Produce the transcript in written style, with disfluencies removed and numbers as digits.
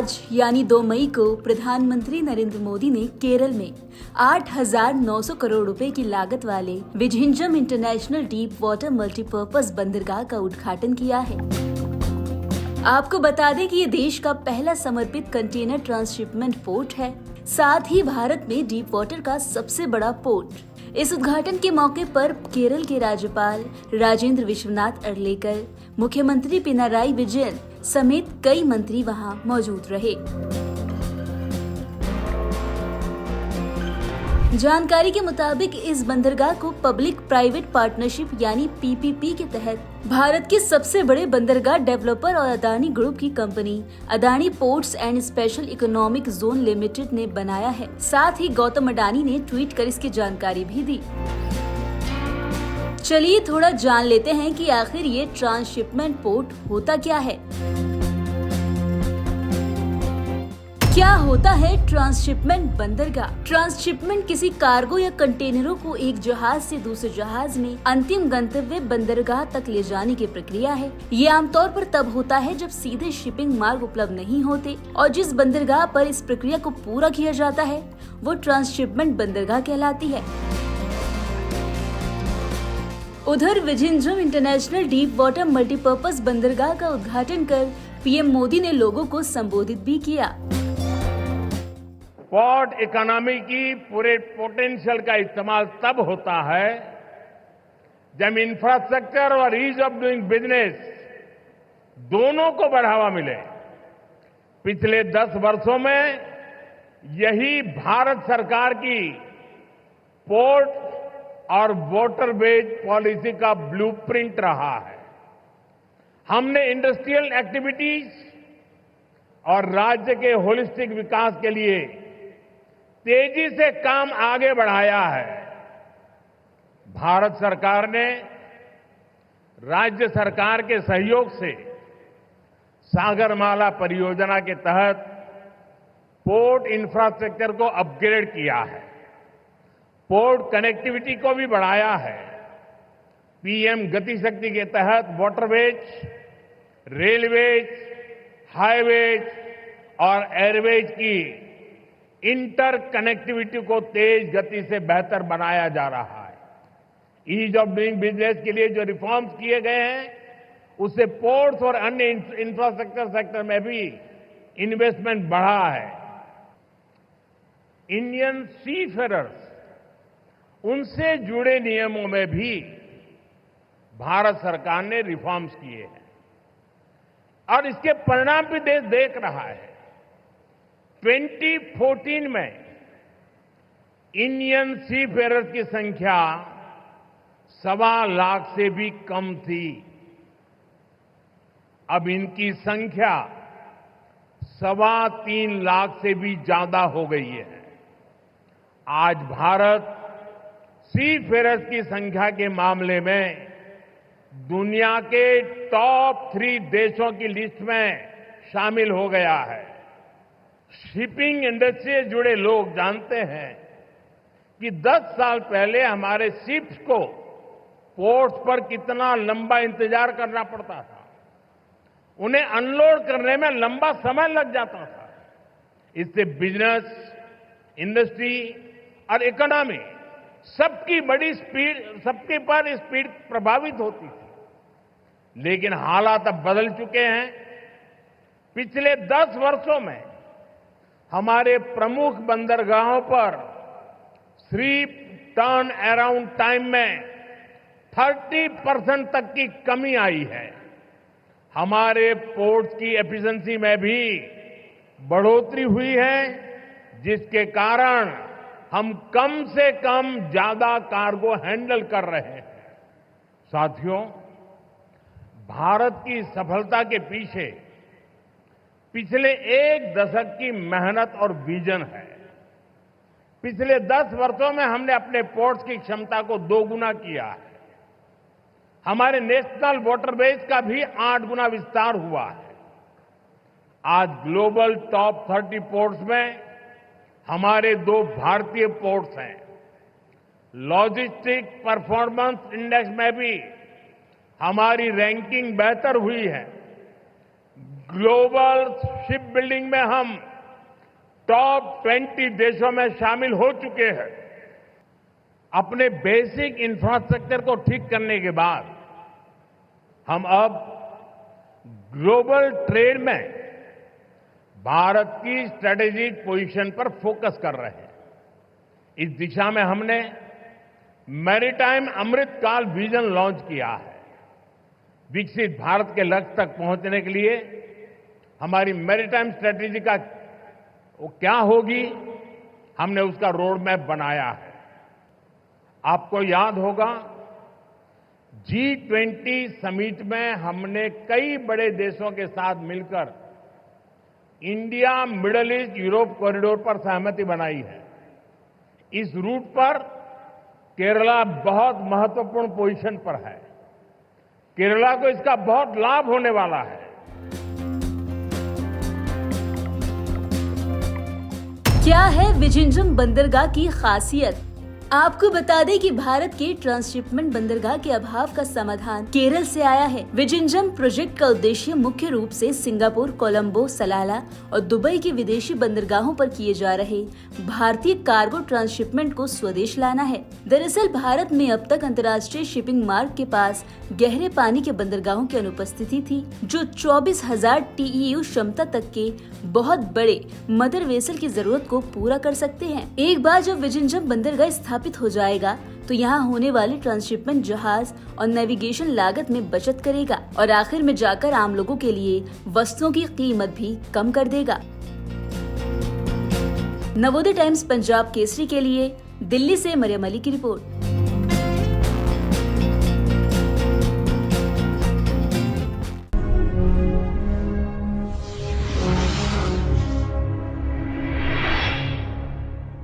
आज यानी 2 मई को प्रधानमंत्री नरेंद्र मोदी ने केरल में 8,900 करोड़ रुपए की लागत वाले Vizhinjam international deep water multipurpose बंदरगाह का उद्घाटन किया है। आपको बता दें कि ये देश का पहला समर्पित कंटेनर ट्रांसशिपमेंट पोर्ट है, साथ ही भारत में डीप वाटर का सबसे बड़ा पोर्ट। इस उद्घाटन के मौके पर केरल के राज्यपाल राजेंद्र विश्वनाथ अर्लेकर, मुख्यमंत्री पिनाराई विजयन समेत कई मंत्री वहां मौजूद रहे। जानकारी के मुताबिक इस बंदरगाह को पब्लिक प्राइवेट पार्टनरशिप यानी पीपीपी के तहत भारत के सबसे बड़े बंदरगाह डेवलपर और अदानी ग्रुप की company Adani ports and special economic zone limited ने बनाया है। साथ ही गौतम अडानी ने ट्वीट कर इसकी जानकारी भी दी। चलिए थोड़ा जान लेते हैं कि आखिर ये ट्रांसशिपमेंट पोर्ट होता क्या है। क्या होता है ट्रांसशिपमेंट बंदरगाह? ट्रांसशिपमेंट किसी कार्गो या कंटेनरों को एक जहाज से दूसरे जहाज में अंतिम गंतव्य बंदरगाह तक ले जाने की प्रक्रिया है। ये आमतौर पर तब होता है जब सीधे शिपिंग मार्ग उपलब्ध नहीं होते और जिस बंदरगाह पर इस प्रक्रिया को पूरा किया जाता है वो ट्रांसशिपमेंट बंदरगाह कहलाती है। उधर Vizhinjam international deep water multipurpose बंदरगाह का उद्घाटन कर पीएम मोदी ने लोगों को संबोधित भी किया। पोर्ट इकोनॉमी की पूरे पोटेंशियल का इस्तेमाल तब होता है जब इंफ्रास्ट्रक्चर और ईज ऑफ डूइंग बिजनेस दोनों को बढ़ावा मिले। पिछले 10 वर्षों में यही भारत सरकार की पोर्ट और वाटरवेज पॉलिसी का ब्लूप्रिंट रहा है। हमने इंडस्ट्रियल एक्टिविटीज और राज्य के होलिस्टिक विकास के लिए तेजी से काम आगे बढ़ाया है। भारत सरकार ने राज्य सरकार के सहयोग से सागरमाला परियोजना के तहत पोर्ट इंफ्रास्ट्रक्चर को अपग्रेड किया है, पोर्ट कनेक्टिविटी को भी बढ़ाया है। पीएम गति शक्ति के तहत वाटरवेज, रेलवेज, हाईवेज और एयरवेज की इंटर कनेक्टिविटी को तेज गति से बेहतर बनाया जा रहा है। ईज ऑफ डूइंग बिजनेस के लिए जो रिफॉर्म्स किए गए हैं उससे पोर्ट्स और अन्य इंफ्रास्ट्रक्चर सेक्टर में भी इन्वेस्टमेंट बढ़ा है। इंडियन सीफेरर्स उनसे जुड़े नियमों में भी भारत सरकार ने रिफॉर्म्स किए हैं और इसके परिणाम भी देश देख रहा है। 2014 में इंडियन सीफेरर्स की संख्या 1.25 लाख से भी कम थी। अब इनकी संख्या 3.25 लाख से भी ज्यादा हो गई है। आज भारत सीफेरर्स की संख्या के मामले में दुनिया के टॉप 3 देशों की लिस्ट में शामिल हो गया है। शिपिंग इंडस्ट्री से जुड़े लोग जानते हैं कि 10 साल पहले हमारे शिप्स को पोर्ट्स पर कितना लंबा इंतजार करना पड़ता था। उन्हें अनलोड करने में लंबा समय लग जाता था। इससे बिजनेस, इंडस्ट्री और इकोनॉमी सबकी पर स्पीड प्रभावित होती थी। लेकिन हालात अब बदल चुके हैं। पिछले 10 वर्षों में हमारे प्रमुख बंदरगाहों पर शिप टर्न अराउंड टाइम में 30% तक की कमी आई है। हमारे पोर्ट्स की एफिशिएंसी में भी बढ़ोतरी हुई है, जिसके कारण हम कम से कम ज्यादा कार्गो हैंडल कर रहे हैं। साथियों, भारत की सफलता के पीछे पिछले 1 दशक की मेहनत और विजन है। पिछले 10 वर्षों में हमने अपने पोर्ट्स की क्षमता को 2 गुना किया है। हमारे नेशनल वाटरवेज का भी 8 गुना विस्तार हुआ है। आज ग्लोबल टॉप 30 पोर्ट्स में हमारे 2 भारतीय पोर्ट्स हैं। लॉजिस्टिक परफॉर्मेंस इंडेक्स में भी हमारी रैंकिंग बेहतर हुई है। ग्लोबल शिप बिल्डिंग में हम टॉप 20 देशों में शामिल हो चुके हैं। अपने बेसिक इंफ्रास्ट्रक्चर को ठीक करने के बाद हम अब ग्लोबल ट्रेड में भारत की स्ट्रेटेजिक पोजीशन पर फोकस कर रहे हैं। इस दिशा में हमने मैरीटाइम अमृतकाल विजन लॉन्च किया है। विकसित भारत के लक्ष्य तक पहुंचने के लिए हमारी मैरीटाइम स्ट्रेटेजी का वो क्या होगी, हमने उसका रोड मैप बनाया है। आपको याद होगा G20 समिट में हमने कई बड़े देशों के साथ मिलकर India middle east Europe corridor पर सहमति बनाई है। इस रूट पर केरला बहुत महत्वपूर्ण पोजीशन पर है। केरला को इसका बहुत लाभ होने वाला है। क्या है विझिंजम बंदरगाह की खासियत? आपको बता दें कि भारत के ट्रांसशिपमेंट बंदरगाह के अभाव का समाधान केरल से आया है। विझिंजम प्रोजेक्ट का उद्देश्य मुख्य रूप से सिंगापुर, कोलंबो, सलाला और दुबई के विदेशी बंदरगाहों पर किए जा रहे भारतीय कार्गो ट्रांसशिपमेंट को स्वदेश लाना है। दरअसल भारत में अब तक अंतर्राष्ट्रीय शिपिंग मार्ग के पास गहरे पानी के बंदरगाहों की अनुपस्थिति थी, जो 24,000 TEU क्षमता तक के बहुत बड़े मदर वेसल की जरूरत को पूरा कर सकते हैं। एक बार जब विझिंजम बंदरगाह स्थापित हो जाएगा तो यहाँ होने वाले ट्रांसशिपमेंट जहाज और नेविगेशन लागत में बचत करेगा और आखिर में जाकर आम लोगों के लिए वस्तुओं की कीमत भी कम कर देगा। नवोदय टाइम्स पंजाब केसरी के लिए दिल्ली से मरियम अली की रिपोर्ट।